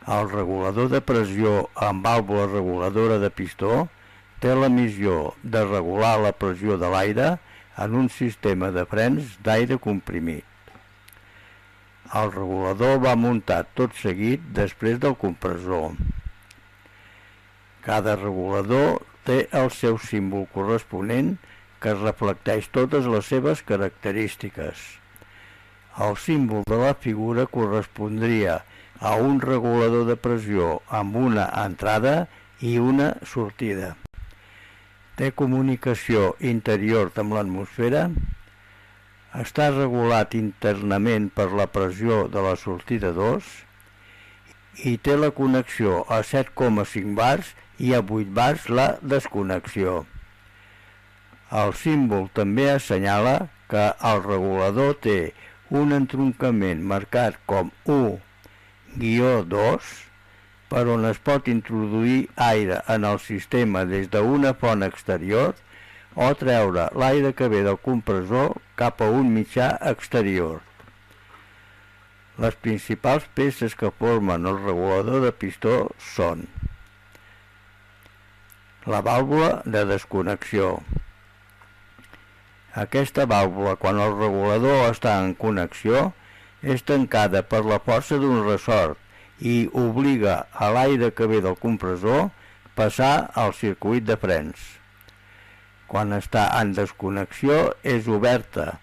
El regulador de pressió amb vàlvula reguladora de pistó té la missió de regular la pressió de l'aire en un sistema de frens d'aire comprimit. El regulador va muntat tot seguit després del compressor. Cada regulador té el seu símbol corresponent que reflecteix totes les seves característiques. El símbol de la figura correspondria a un regulador de pressió amb una entrada i una sortida. Té comunicació interior amb l'atmosfera, està regulat internament per la pressió de la sortida 2 i té la connexió a 7,5 bars i a 8 bars la desconnexió. El símbol també assenyala que el regulador té un entroncament marcat com 1-2 per on es pot introduir aire en el sistema des d'una font exterior o treure l'aire que ve del compressor cap a un mitjà exterior. Les principals peces que formen el regulador de pistó són la vàlvula de desconnexió. Aquesta vàlvula, quan el regulador està en connexió, és tancada per la força d'un ressort i obliga a l'aire que ve del compressor passar al circuit de frens. Quan està en desconnexió és oberta,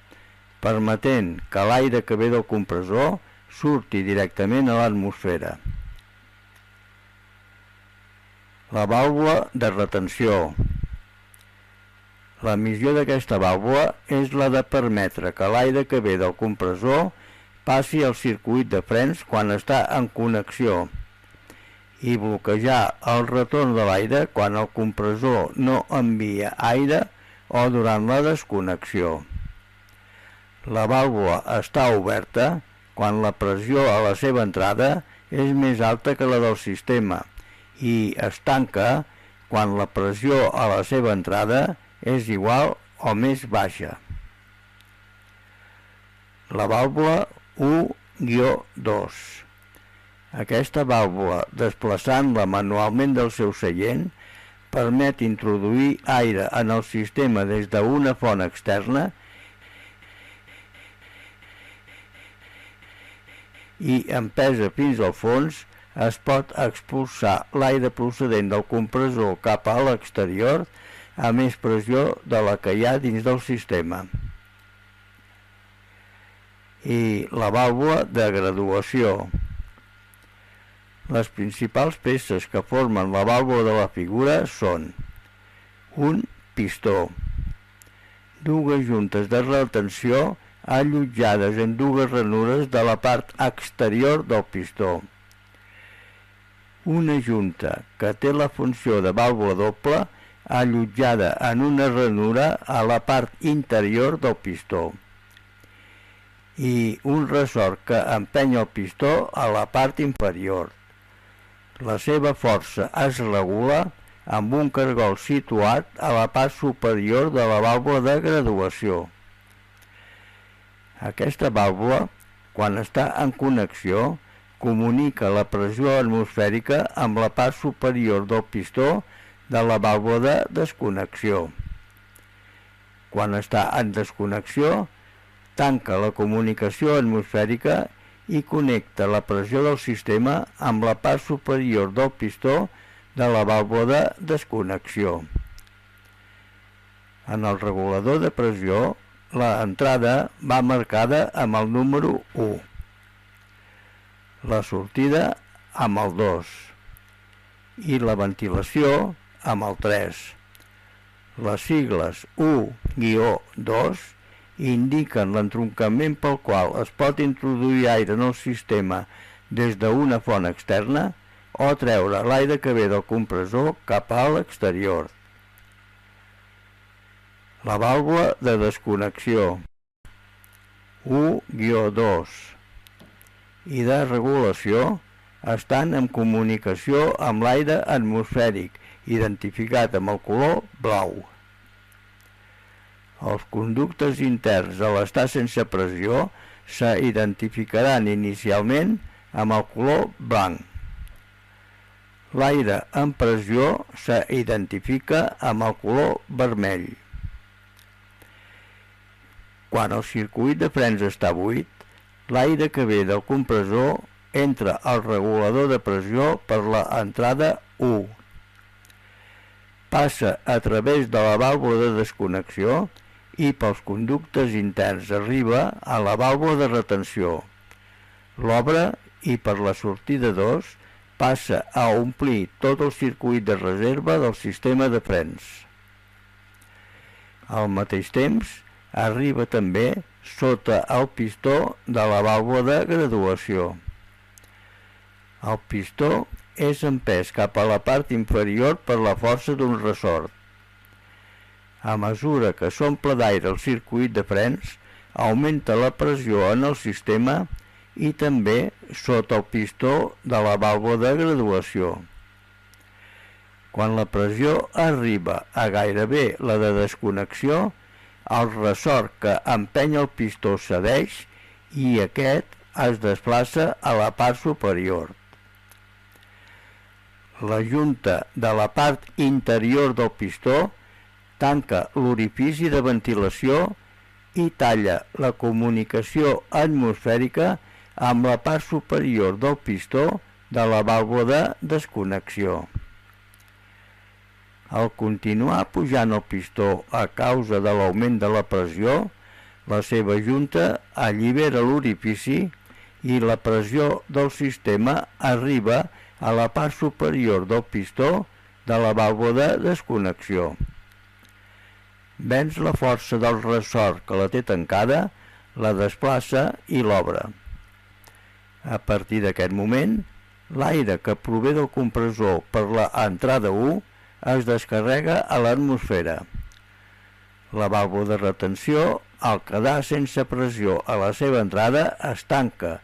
permetent que l'aire que ve del compressor surti directament a l'atmosfera. La vàlvula de retenció. La missió d'aquesta vàlvula és la de permetre que l'aire que ve del compressor passi al circuit de frens quan està en connexió i bloquejar el retorn de l'aire quan el compressor no envia aire o durant la desconnexió. La vàlvula està oberta quan la pressió a la seva entrada és més alta que la del sistema i es tanca quan la pressió a la seva entrada és igual o més baixa. La vàlvula 1-2. Aquesta vàlvula, desplaçant-la manualment del seu seient, permet introduir aire en el sistema des d'una font externa i, empesa fins al fons, es pot expulsar l'aire procedent del compressor cap a l'exterior a més pressió de la que hi ha dins del sistema. I la vàlvula de graduació. Les principals peces que formen la vàlvula de la figura són un pistó, dues juntes de retenció allotjades en dues ranures de la part exterior del pistó, una junta que té la funció de vàlvula doble allotjada en una ranura a la part interior del pistó i un ressort que empeny el pistó a la part inferior. La seva força es regula amb un cargol situat a la part superior de la vàlvula de graduació. Aquesta vàlvula, quan està en connexió, comunica la pressió atmosfèrica amb la part superior del pistó de la vàlvula de desconnexió. Quan està en desconnexió, tanca la comunicació atmosfèrica i connecta la pressió del sistema amb la part superior del pistó de la vàlvula de desconnexió. En el regulador de pressió, la entrada va marcada amb el número 1, la sortida amb el 2 i la ventilació amb el 3. Les sigles 1-2 indiquen l'entroncament pel qual es pot introduir aire en el sistema des d'una font externa o treure l'aire que ve del compressor cap a l'exterior. La vàlvula de desconnexió 1-2 i de regulació estan en comunicació amb l'aire atmosfèric, identificat amb el color blau. Els conductes interns a l'estar sense pressió s'identificaran inicialment amb el color blanc. L'aire en pressió s'identifica amb el color vermell. Quan el circuit de frens està buit, l'aire que ve del compressor entra al regulador de pressió per l'entrada 1. Passa a través de la vàlvula de desconnexió i pels conductes interns arriba a la vàlvula de retenció. L'obre i per la sortida 2 passa a omplir tot el circuit de reserva del sistema de frens. Al mateix temps, arriba també sota el pistó de la vàlvula de graduació. El pistó és empès cap a la part inferior per la força d'un ressort. A mesura que s'omple d'aire el circuit de frens, augmenta la pressió en el sistema i també sota el pistó de la vàlvula de graduació. Quan la pressió arriba a gairebé la de desconnexió, el ressort que empeny el pistó cedeix i aquest es desplaça a la part superior. La junta de la part interior del pistó tanca l'orifici de ventilació i talla la comunicació atmosfèrica amb la part superior del pistó de la vàlvula de desconnexió. Al continuar pujant el pistó a causa de l'augment de la pressió, la seva junta allibera l'orifici i la pressió del sistema arriba a la part superior del pistó de la vàlvula de desconnexió. Venç la força del ressort que la té tancada, la desplaça i l'obre. A partir d'aquest moment, l'aire que prové del compressor per l'entrada 1 es descarrega a l'atmosfera. La vàlvula de retenció, al quedar sense pressió a la seva entrada, es tanca,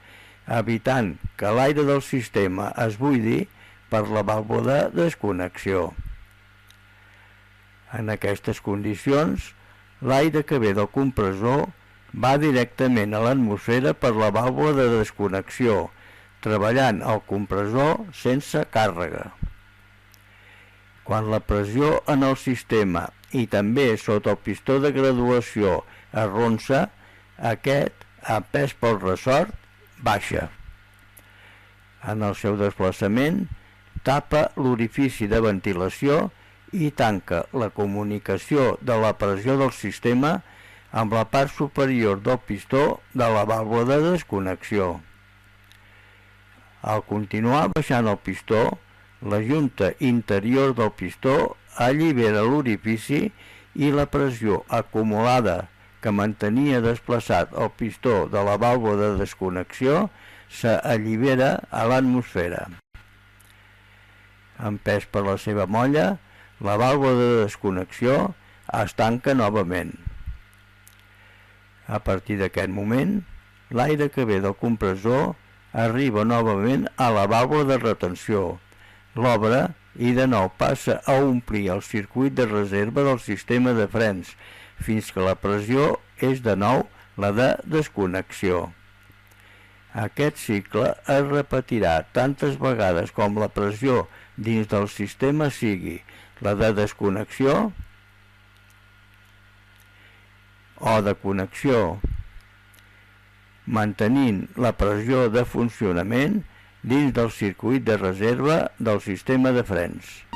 evitant que l'aire del sistema es buidi per la vàlvula de desconnexió. En aquestes condicions, l'aire que ve del compressor va directament a l'atmosfera per la vàlvula de desconnexió, treballant el compressor sense càrrega. Quan la pressió en el sistema i també sota el pistó de graduació es ronsa, aquest, empès pel ressort, baixa. En el seu desplaçament, tapa l'orifici de ventilació i tanca la comunicació de la pressió del sistema amb la part superior del pistó de la vàlvula de desconnexió. Al continuar baixant el pistó, la junta interior del pistó allibera l'orifici i la pressió acumulada que mantenia desplaçat el pistó de la vàlvula de desconnexió s'allibera a l'atmosfera. Empès per la seva molla, la vàlvula de desconnexió es tanca novament. A partir d'aquest moment, l'aire que ve del compressor arriba novament a la vàlvula de retenció, l'obre i de nou passa a omplir el circuit de reserva del sistema de frens, fins que la pressió és de nou la de desconnexió. Aquest cicle es repetirà tantes vegades com la pressió dins del sistema sigui la de desconnexió o de connexió, mantenint la pressió de funcionament dins del circuit de reserva del sistema de frens.